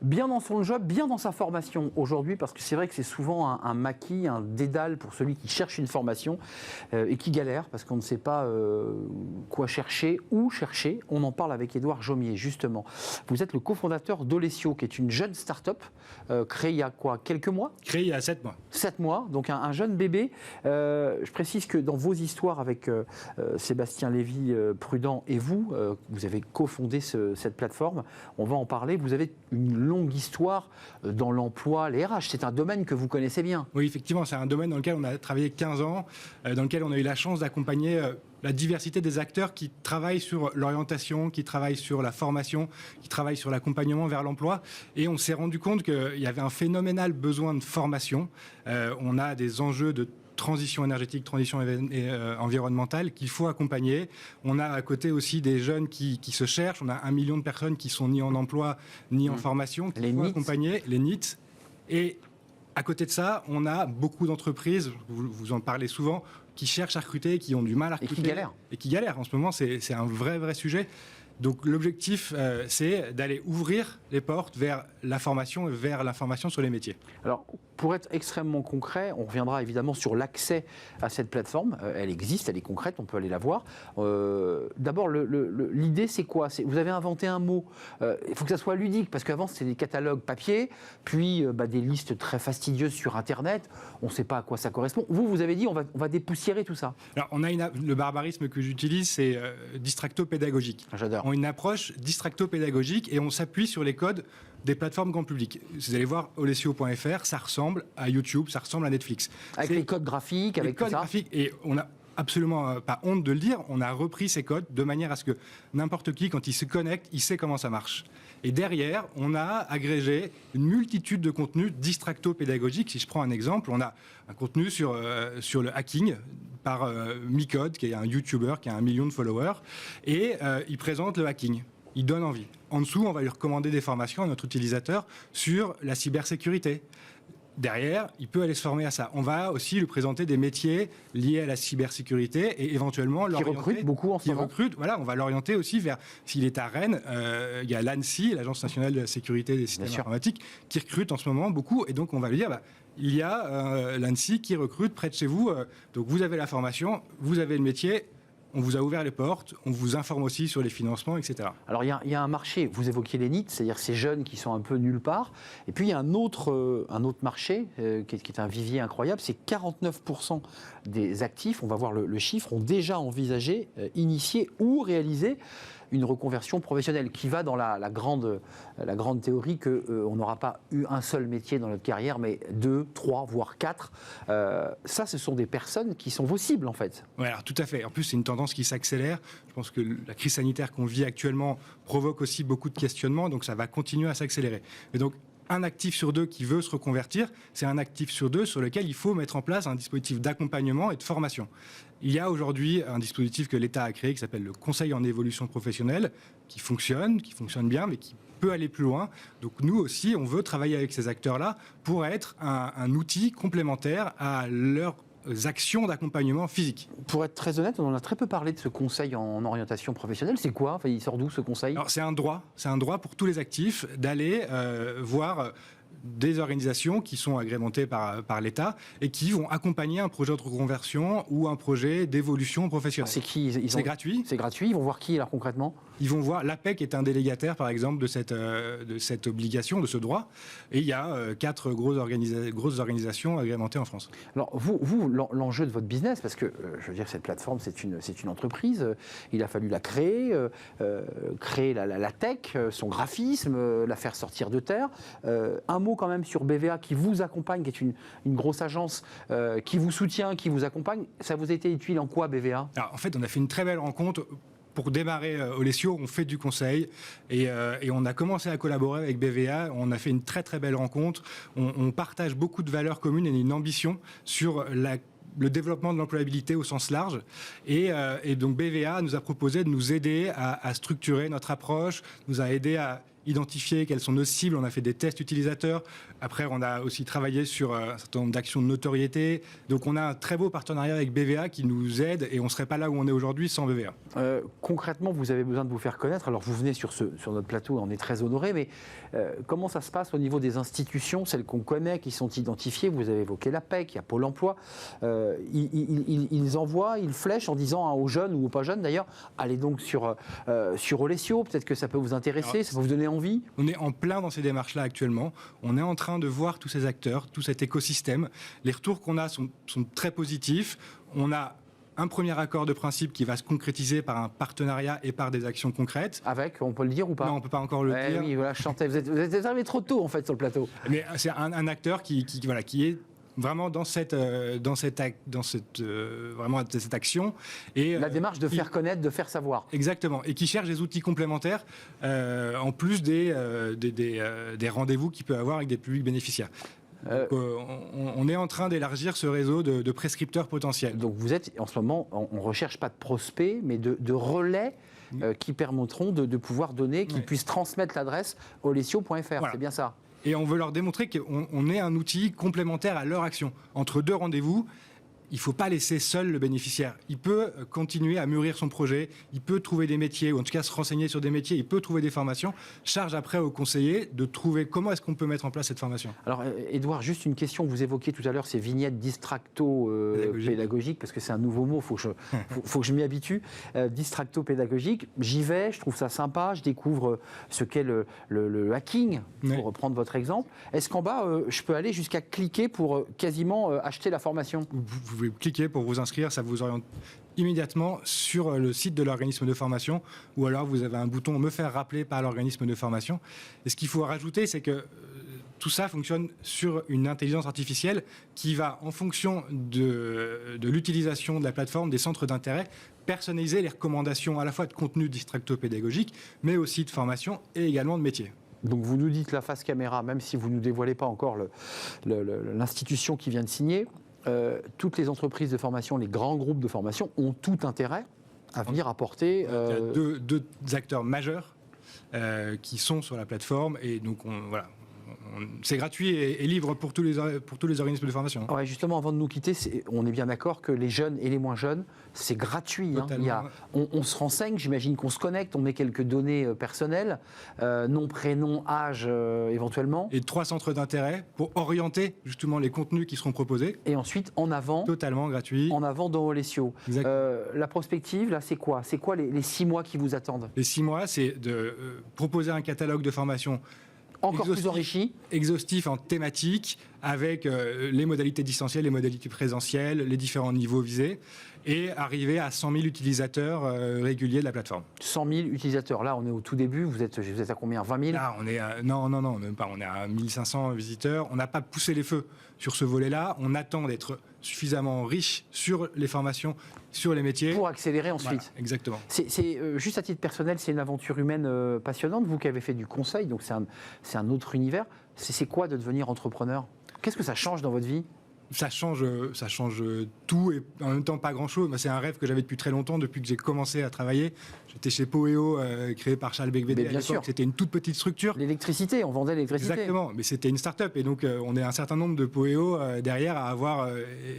Bien dans son job, bien dans sa formation aujourd'hui, parce que c'est vrai que c'est souvent un maquis, un dédale pour celui qui cherche une formation et qui galère parce qu'on ne sait pas quoi chercher, où chercher. On en parle avec Édouard Jaumier, justement. Vous êtes le cofondateur d'Olesio, qui est une jeune start-up créée il y a quoi, quelques mois ? Créée il y a 7 mois. 7 mois, donc un jeune bébé. Je précise que dans vos histoires avec Sébastien Lévy-Prudent et vous, vous avez cofondé cette plateforme. On va en parler. Vous avez une longue histoire dans l'emploi, les RH. C'est un domaine que vous connaissez bien. Oui, effectivement, c'est un domaine dans lequel on a travaillé 15 ans, dans lequel on a eu la chance d'accompagner la diversité des acteurs qui travaillent sur l'orientation, qui travaillent sur la formation, qui travaillent sur l'accompagnement vers l'emploi. Et on s'est rendu compte qu'il y avait un phénoménal besoin de formation. On a des enjeux de transition énergétique, transition environnementale qu'il faut accompagner. On a à côté aussi des jeunes qui se cherchent. On a 1 million de personnes qui sont ni en emploi, ni en formation, qu'il faut accompagner, les NEET. Et à côté de ça, on a beaucoup d'entreprises, vous en parlez souvent, qui cherchent à recruter, qui ont du mal à recruter. Et qui galèrent. En ce moment, c'est un vrai sujet. Donc l'objectif, c'est d'aller ouvrir les portes vers la formation et vers l'information sur les métiers. Alors, pour être extrêmement concret, on reviendra évidemment sur l'accès à cette plateforme. Elle existe, elle est concrète, on peut aller la voir. D'abord, l'idée, c'est quoi ? Vous avez inventé un mot. Il faut que ça soit ludique, parce qu'avant, c'était des catalogues papier, puis des listes très fastidieuses sur Internet. On ne sait pas à quoi ça correspond. Vous avez dit, on va dépoussiérer tout ça. Alors, le barbarisme que j'utilise, c'est distracto-pédagogique. J'adore. On a une approche distracto-pédagogique et on s'appuie sur les codes des plateformes grand public. Vous allez voir olesio.fr, ça ressemble à YouTube, ça ressemble à Netflix. Avec les codes graphiques, avec tout ça. Graphiques, et on n'a absolument pas honte de le dire, on a repris ces codes de manière à ce que n'importe qui, quand il se connecte, il sait comment ça marche. Et derrière, on a agrégé une multitude de contenus distracto-pédagogiques. Si je prends un exemple, on a un contenu sur le hacking par Micode, qui est un YouTuber qui a 1 million de followers, et il présente le hacking. Il donne envie. En dessous, on va lui recommander des formations à notre utilisateur sur la cybersécurité. Derrière, il peut aller se former à ça. On va aussi lui présenter des métiers liés à la cybersécurité et éventuellement l'orienter. Qui recrute beaucoup en ce moment. Voilà, on va l'orienter aussi vers, s'il est à Rennes, il y a l'ANSSI, l'Agence nationale de la sécurité des systèmes informatiques, qui recrute en ce moment beaucoup. Et donc, on va lui dire, il y a l'ANSSI qui recrute près de chez vous. Donc, vous avez la formation, vous avez le métier. On vous a ouvert les portes, on vous informe aussi sur les financements, etc. Alors, il y a un marché, vous évoquiez les NEET, c'est-à-dire ces jeunes qui sont un peu nulle part. Et puis, il y a un autre marché qui est un vivier incroyable, c'est 49% des actifs, on va voir le chiffre, ont déjà envisagé, initié ou réalisé une reconversion professionnelle qui va dans la grande théorie qu'on n'aura pas eu un seul métier dans notre carrière, mais 2, 3, voire 4. Ça, ce sont des personnes qui sont vos cibles, en fait. Oui, alors tout à fait. En plus, c'est une tendance qui s'accélère. Je pense que la crise sanitaire qu'on vit actuellement provoque aussi beaucoup de questionnements, donc ça va continuer à s'accélérer. Et donc, un actif sur 2 qui veut se reconvertir, c'est un actif sur 2 sur lequel il faut mettre en place un dispositif d'accompagnement et de formation. Il y a aujourd'hui un dispositif que l'État a créé qui s'appelle le Conseil en évolution professionnelle, qui fonctionne bien, mais qui peut aller plus loin. Donc nous aussi, on veut travailler avec ces acteurs-là pour être un outil complémentaire à leur actions d'accompagnement physique. Pour être très honnête, on en a très peu parlé de ce conseil en orientation professionnelle. C'est quoi ? Enfin, il sort d'où ce conseil ? Alors, c'est un droit pour tous les actifs d'aller voir des organisations qui sont agrémentées par l'État et qui vont accompagner un projet de reconversion ou un projet d'évolution professionnelle. C'est qui ? C'est gratuit. C'est gratuit. Ils vont voir qui, alors, concrètement ? Ils vont voir, l'APEC est un délégataire, par exemple, de cette obligation, de ce droit. Et il y a 4 grosses organisations agrémentées en France. Alors, vous l'enjeu de votre business, parce que, je veux dire, cette plateforme, c'est une entreprise. Il a fallu la créer, créer la tech, son graphisme, la faire sortir de terre. Un mot quand même sur BVA qui vous accompagne, qui est une grosse agence qui vous soutient, qui vous accompagne. Ça vous a été utile en quoi, BVA ? Alors, en fait, on a fait une très belle rencontre. Pour démarrer Olesio, on fait du conseil et on a commencé à collaborer avec BVA. On a fait une très très belle rencontre. On partage beaucoup de valeurs communes et une ambition sur le développement de l'employabilité au sens large. Et donc BVA nous a proposé de nous aider à structurer notre approche, nous a aidé à identifié quelles sont nos cibles, on a fait des tests utilisateurs. Après, on a aussi travaillé sur un certain nombre d'actions de notoriété. Donc, on a un très beau partenariat avec BVA qui nous aide et on ne serait pas là où on est aujourd'hui sans BVA. Concrètement, vous avez besoin de vous faire connaître. Alors, vous venez sur notre plateau et on est très honorés, mais comment ça se passe au niveau des institutions, celles qu'on connaît, qui sont identifiées? Vous avez évoqué l'APEC, il y a Pôle emploi. Ils envoient, ils flèchent en disant aux jeunes ou aux pas jeunes d'ailleurs, allez donc sur Olesio, peut-être que ça peut vous intéresser, ça peut vous donner envie. On est en plein dans ces démarches-là actuellement. On est en train de voir tous ces acteurs, tout cet écosystème. Les retours qu'on a sont très positifs. On a un premier accord de principe qui va se concrétiser par un partenariat et par des actions concrètes. Avec, on peut le dire ou pas? Non, on ne peut pas encore le dire. Oui, voilà, je chantais. Vous êtes arrivé trop tôt en fait sur le plateau. Mais c'est un acteur qui est vraiment dans cette action. Et, la démarche de faire connaître, de faire savoir. Exactement. Et qui cherche des outils complémentaires, en plus des rendez-vous qu'il peut avoir avec des publics bénéficiaires. Donc, on est en train d'élargir ce réseau de prescripteurs potentiels. Donc vous êtes en ce moment, on ne recherche pas de prospects, mais de relais qui permettront de pouvoir donner, qui puissent transmettre l'adresse olesio.fr. Voilà. C'est bien ça. Et on veut leur démontrer qu'on est un outil complémentaire à leur action. Entre deux rendez-vous, il ne faut pas laisser seul le bénéficiaire. Il peut continuer à mûrir son projet, il peut trouver des métiers, ou en tout cas se renseigner sur des métiers, il peut trouver des formations. Charge après au conseiller de trouver comment est-ce qu'on peut mettre en place cette formation. Alors, Édouard, juste une question. Vous évoquiez tout à l'heure ces vignettes distracto-pédagogiques, parce que c'est un nouveau mot, faut que je m'y habitue. Distracto-pédagogique, j'y vais, je trouve ça sympa, je découvre ce qu'est le hacking, pour reprendre votre exemple. Est-ce qu'en bas, je peux aller jusqu'à cliquer pour quasiment acheter la formation ? Vous pouvez cliquer pour vous inscrire, ça vous oriente immédiatement sur le site de l'organisme de formation, ou alors vous avez un bouton « Me faire rappeler par l'organisme de formation ». Et ce qu'il faut rajouter, c'est que tout ça fonctionne sur une intelligence artificielle qui va, en fonction de l'utilisation de la plateforme, des centres d'intérêt, personnaliser les recommandations à la fois de contenu distracto-pédagogique, mais aussi de formation et également de métier. Donc vous nous dites la face caméra, même si vous ne nous dévoilez pas encore l'institution qui vient de signer. Toutes les entreprises de formation, les grands groupes de formation ont tout intérêt à venir apporter... Il y a deux acteurs majeurs qui sont sur la plateforme et donc c'est gratuit et libre pour tous les organismes de formation. Ouais, justement, avant de nous quitter, on est bien d'accord que les jeunes et les moins jeunes, c'est gratuit. On se renseigne, j'imagine qu'on se connecte, on met quelques données personnelles, nom, prénom, âge éventuellement. Et 3 centres d'intérêt pour orienter justement les contenus qui seront proposés. Et ensuite, en avant. Totalement gratuit. En avant dans Olesio. La prospective, là, c'est quoi? C'est quoi les 6 mois qui vous attendent? Les 6 mois, c'est de proposer un catalogue de formation encore plus enrichi, exhaustif en thématique, avec les modalités distancielles, les modalités présentielles, les différents niveaux visés, et arriver à 100 000 utilisateurs réguliers de la plateforme. 100 000 utilisateurs, là on est au tout début, vous êtes à combien? 20 000? Là on est à, non, même pas, on est à 1500 visiteurs, on n'a pas poussé les feux sur ce volet-là, on attend d'être suffisamment riche sur les formations, sur les métiers. Pour accélérer ensuite. Voilà, exactement. C'est juste à titre personnel, c'est une aventure humaine passionnante, vous qui avez fait du conseil, donc c'est un autre univers. C'est quoi de devenir entrepreneur? Qu'est-ce que ça change dans votre vie? Ça change tout et en même temps pas grand-chose. C'est un rêve que j'avais depuis très longtemps, depuis que j'ai commencé à travailler. J'étais chez Poeo, créé par Charles Becvedel. Bien sûr. C'était une toute petite structure. L'électricité, on vendait l'électricité. Exactement, mais c'était une start-up. Et donc, on est un certain nombre de Poeo derrière à avoir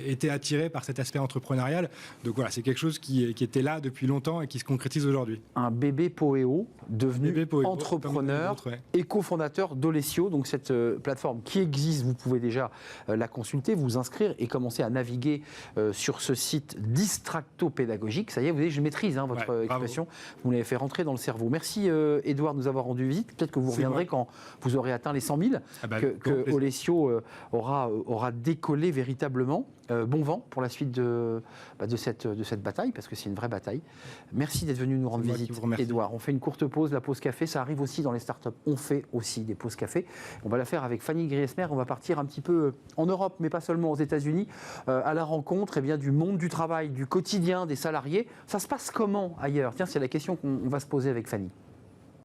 été attirés par cet aspect entrepreneurial. Donc voilà, c'est quelque chose qui était là depuis longtemps et qui se concrétise aujourd'hui. Un bébé Poeo devenu entrepreneur et cofondateur d'Olesio, donc cette plateforme qui existe, vous pouvez déjà la consulter, vous inscrire et commencer à naviguer sur ce site distracto-pédagogique. Ça y est, vous voyez, je maîtrise votre expression. Bravo. Vous l'avez fait rentrer dans le cerveau. Merci Édouard de nous avoir rendu visite. Peut-être que vous reviendrez quand vous aurez atteint les 100 000, que Olesio aura décollé véritablement. Bon vent pour la suite de cette bataille, parce que c'est une vraie bataille. Merci d'être venu nous rendre visite, Édouard. On fait une courte pause, la pause café, ça arrive aussi dans les startups. On fait aussi des pauses café. On va la faire avec Fanny Griesmer. On va partir un petit peu en Europe, mais pas seulement aux États-Unis, à la rencontre du monde du travail, du quotidien des salariés. Ça se passe comment ailleurs? Tiens, c'est la question qu'on va se poser avec Fanny.